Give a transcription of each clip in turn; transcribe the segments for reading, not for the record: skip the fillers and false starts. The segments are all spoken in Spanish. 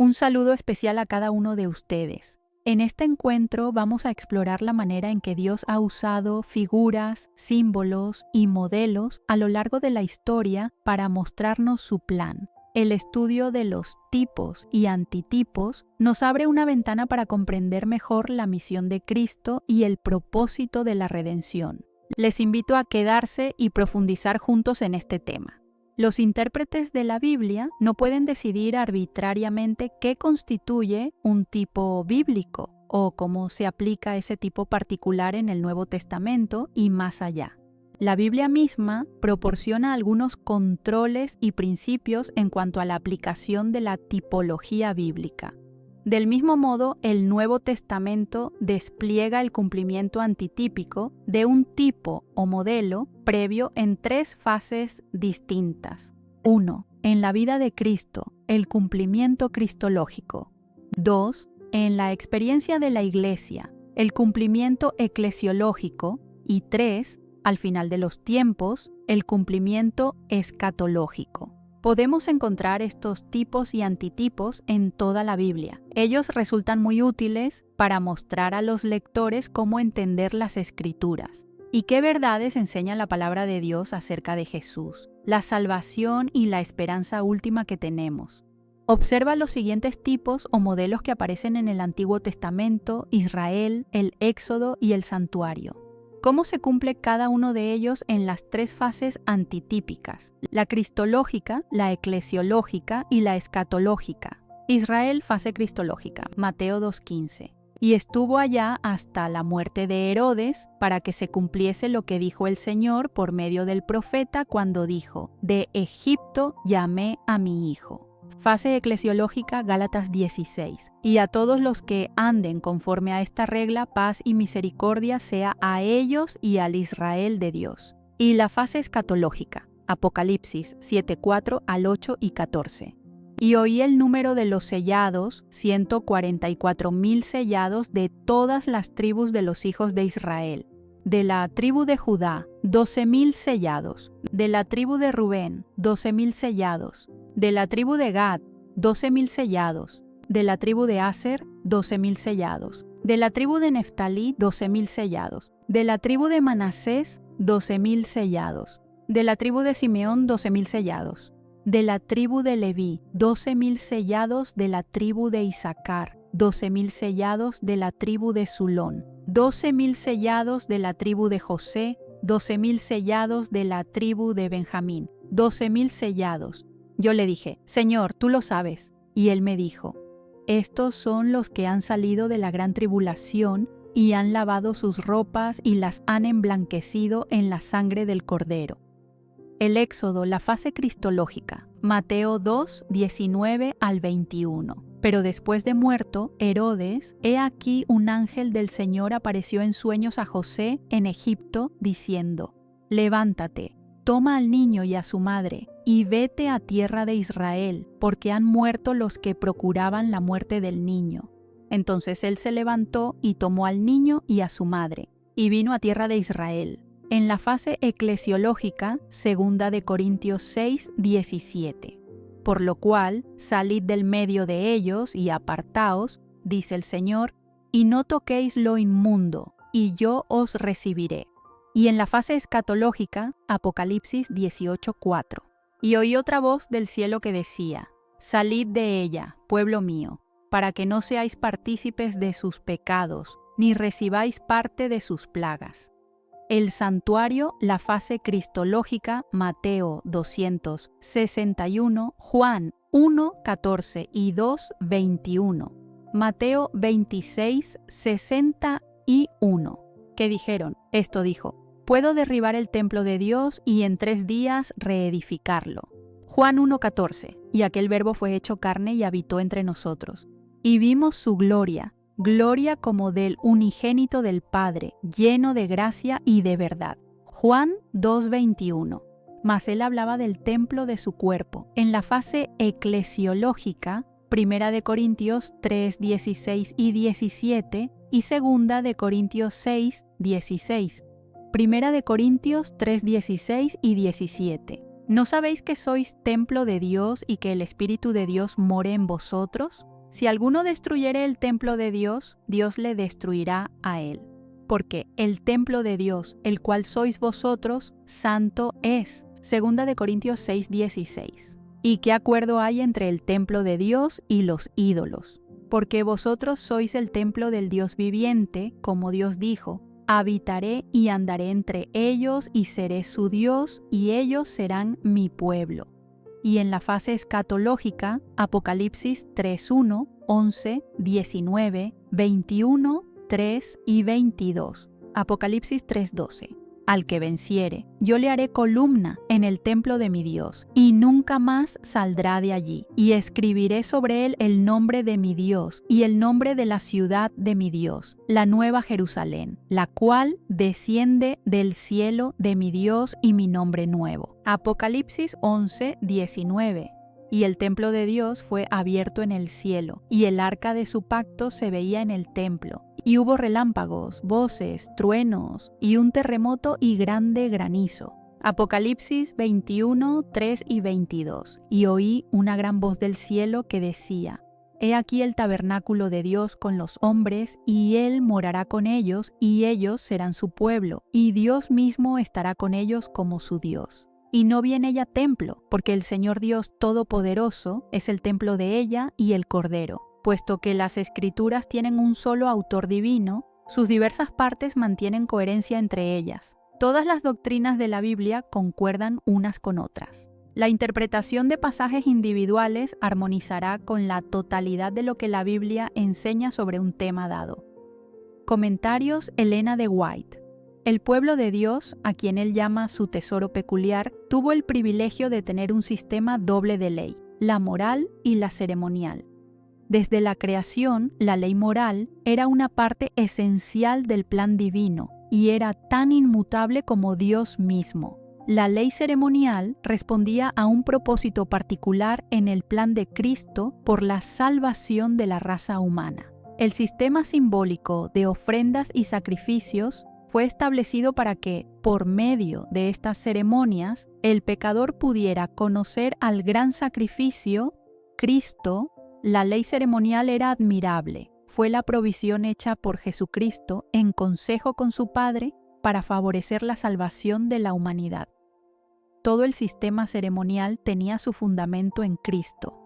Un saludo especial a cada uno de ustedes. En este encuentro vamos a explorar la manera en que Dios ha usado figuras, símbolos y modelos a lo largo de la historia para mostrarnos su plan. El estudio de los tipos y antitipos nos abre una ventana para comprender mejor la misión de Cristo y el propósito de la redención. Les invito a quedarse y profundizar juntos en este tema. Los intérpretes de la Biblia no pueden decidir arbitrariamente qué constituye un tipo bíblico o cómo se aplica ese tipo particular en el Nuevo Testamento y más allá. La Biblia misma proporciona algunos controles y principios en cuanto a la aplicación de la tipología bíblica. Del mismo modo, el Nuevo Testamento despliega el cumplimiento antitípico de un tipo o modelo previo en tres fases distintas. 1. En la vida de Cristo, el cumplimiento cristológico. 2. En la experiencia de la Iglesia, el cumplimiento eclesiológico. Y 3. Al final de los tiempos, el cumplimiento escatológico. Podemos encontrar estos tipos y antitipos en toda la Biblia. Ellos resultan muy útiles para mostrar a los lectores cómo entender las Escrituras y qué verdades enseña la palabra de Dios acerca de Jesús, la salvación y la esperanza última que tenemos. Observa los siguientes tipos o modelos que aparecen en el Antiguo Testamento, Israel, el Éxodo y el Santuario. ¿Cómo se cumple cada uno de ellos en las tres fases antitípicas? La cristológica, la eclesiológica y la escatológica. Israel, fase cristológica, Mateo 2:15. Y estuvo allá hasta la muerte de Herodes para que se cumpliese lo que dijo el Señor por medio del profeta cuando dijo: de Egipto llamé a mi hijo. Fase eclesiológica, Gálatas 16. Y a todos los que anden conforme a esta regla, paz y misericordia sea a ellos y al Israel de Dios. Y la fase escatológica, Apocalipsis 7:4 al 8 y 14. Y oí el número de los sellados, 144,000 sellados de todas las tribus de los hijos de Israel. De la tribu de Judá, 12,000 sellados. De la tribu de Rubén, 12,000 sellados. De la tribu de Gad, 12,000 sellados. De la tribu de Aser, 12,000 sellados. De la tribu de Neftalí, 12,000 sellados. De la tribu de Manasés, 12,000 sellados. De la tribu de Simeón, 12,000 sellados. De la tribu de Leví, 12,000 sellados. De la tribu de Isaacar, 12,000 sellados. De la tribu de Zulón, 12,000 sellados. De la tribu de José, 12,000 sellados. De la tribu de Benjamín, 12,000 sellados. Yo le dije: Señor, tú lo sabes. Y él me dijo: estos son los que han salido de la gran tribulación y han lavado sus ropas y las han emblanquecido en la sangre del Cordero. El Éxodo, la fase cristológica, Mateo 2, 19 al 21. Pero después de muerto Herodes, he aquí un ángel del Señor apareció en sueños a José en Egipto, diciendo: levántate, toma al niño y a su madre, y vete a tierra de Israel, porque han muerto los que procuraban la muerte del niño. Entonces él se levantó y tomó al niño y a su madre, y vino a tierra de Israel. En la fase eclesiológica, 2 de Corintios 6, 17. Por lo cual, salid del medio de ellos y apartaos, dice el Señor, y no toquéis lo inmundo, y yo os recibiré. Y en la fase escatológica, Apocalipsis 18:4. Y oí otra voz del cielo que decía: salid de ella, pueblo mío, para que no seáis partícipes de sus pecados, ni recibáis parte de sus plagas. El santuario, la fase cristológica, Mateo 261, Juan 1:14 y 2:21, Mateo 26:61, que dijeron: esto dijo: puedo derribar el templo de Dios y en 3 días reedificarlo. Juan 1:14, y aquel verbo fue hecho carne y habitó entre nosotros. Y vimos su gloria, gloria como del unigénito del Padre, lleno de gracia y de verdad. Juan 2:21. Mas él hablaba del templo de su cuerpo. En la fase eclesiológica, 1 de Corintios 3, 16 y 17 y 2 de Corintios 6, 16. 1 de Corintios 3, 16 y 17. ¿No sabéis que sois templo de Dios y que el Espíritu de Dios more en vosotros? Si alguno destruyere el templo de Dios, Dios le destruirá a él. Porque el templo de Dios, el cual sois vosotros, santo es. 2 Corintios 6:16. ¿Y qué acuerdo hay entre el templo de Dios y los ídolos? Porque vosotros sois el templo del Dios viviente, como Dios dijo: habitaré y andaré entre ellos y seré su Dios, y ellos serán mi pueblo. Y en la fase escatológica, Apocalipsis 3:1, 11, 19, 21, 3 y 22. Apocalipsis 3:12. Al que venciere, yo le haré columna en el templo de mi Dios, y nunca más saldrá de allí. Y escribiré sobre él el nombre de mi Dios, y el nombre de la ciudad de mi Dios, la nueva Jerusalén, la cual desciende del cielo de mi Dios, y mi nombre nuevo. Apocalipsis 11:19. Y el templo de Dios fue abierto en el cielo, y el arca de su pacto se veía en el templo. Y hubo relámpagos, voces, truenos, y un terremoto y grande granizo. Apocalipsis 21, 3 y 22. Y oí una gran voz del cielo que decía: He aquí el tabernáculo de Dios con los hombres, y Él morará con ellos, y ellos serán su pueblo, y Dios mismo estará con ellos como su Dios. Y no vi en ella templo, porque el Señor Dios Todopoderoso es el templo de ella y el Cordero. Puesto que las Escrituras tienen un solo autor divino, sus diversas partes mantienen coherencia entre ellas. Todas las doctrinas de la Biblia concuerdan unas con otras. La interpretación de pasajes individuales armonizará con la totalidad de lo que la Biblia enseña sobre un tema dado. Comentarios Elena de White. El pueblo de Dios, a quien él llama su tesoro peculiar, tuvo el privilegio de tener un sistema doble de ley, la moral y la ceremonial. Desde la creación, la ley moral era una parte esencial del plan divino y era tan inmutable como Dios mismo. La ley ceremonial respondía a un propósito particular en el plan de Cristo por la salvación de la raza humana. El sistema simbólico de ofrendas y sacrificios fue establecido para que, por medio de estas ceremonias, el pecador pudiera conocer al gran sacrificio, Cristo. La ley ceremonial era admirable. Fue la provisión hecha por Jesucristo en consejo con su Padre para favorecer la salvación de la humanidad. Todo el sistema ceremonial tenía su fundamento en Cristo.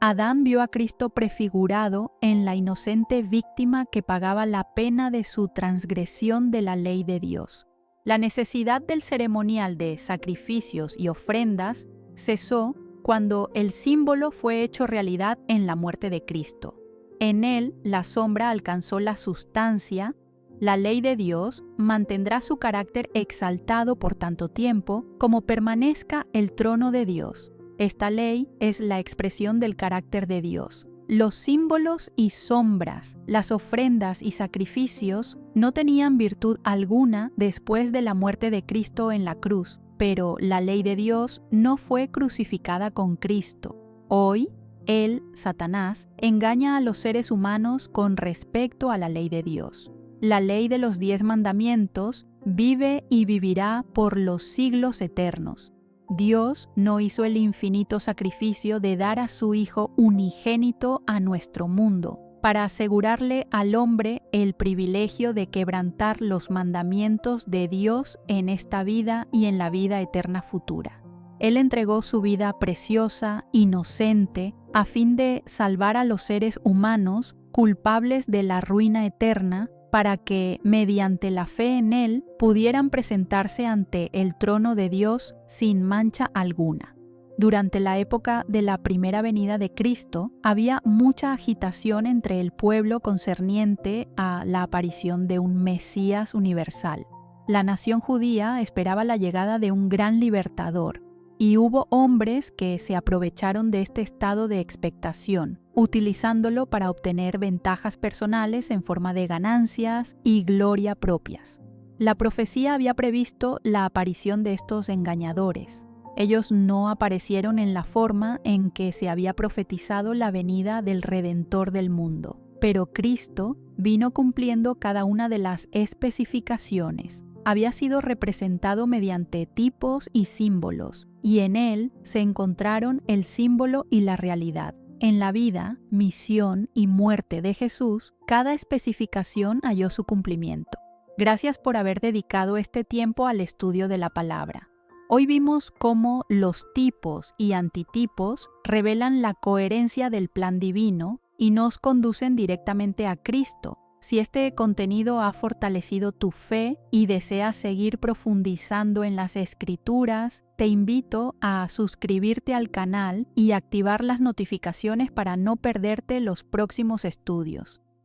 Adán vio a Cristo prefigurado en la inocente víctima que pagaba la pena de su transgresión de la ley de Dios. La necesidad del ceremonial de sacrificios y ofrendas cesó cuando el símbolo fue hecho realidad en la muerte de Cristo. En él, la sombra alcanzó la sustancia. La ley de Dios mantendrá su carácter exaltado por tanto tiempo como permanezca el trono de Dios. Esta ley es la expresión del carácter de Dios. Los símbolos y sombras, las ofrendas y sacrificios no tenían virtud alguna después de la muerte de Cristo en la cruz, pero la ley de Dios no fue crucificada con Cristo. Hoy, él, Satanás, engaña a los seres humanos con respecto a la ley de Dios. La ley de los 10 mandamientos vive y vivirá por los siglos eternos. Dios no hizo el infinito sacrificio de dar a su Hijo unigénito a nuestro mundo, para asegurarle al hombre el privilegio de quebrantar los mandamientos de Dios en esta vida y en la vida eterna futura. Él entregó su vida preciosa, inocente, a fin de salvar a los seres humanos culpables de la ruina eterna, para que, mediante la fe en Él, pudieran presentarse ante el trono de Dios sin mancha alguna. Durante la época de la primera venida de Cristo, había mucha agitación entre el pueblo concerniente a la aparición de un Mesías universal. La nación judía esperaba la llegada de un gran libertador, y hubo hombres que se aprovecharon de este estado de expectación, utilizándolo para obtener ventajas personales en forma de ganancias y gloria propias. La profecía había previsto la aparición de estos engañadores. Ellos no aparecieron en la forma en que se había profetizado la venida del Redentor del mundo, pero Cristo vino cumpliendo cada una de las especificaciones. Había sido representado mediante tipos y símbolos, y en él se encontraron el símbolo y la realidad. En la vida, misión y muerte de Jesús, cada especificación halló su cumplimiento. Gracias por haber dedicado este tiempo al estudio de la palabra. Hoy vimos cómo los tipos y antitipos revelan la coherencia del plan divino y nos conducen directamente a Cristo. Si este contenido ha fortalecido tu fe y deseas seguir profundizando en las Escrituras, te invito a suscribirte al canal y activar las notificaciones para no perderte los próximos estudios.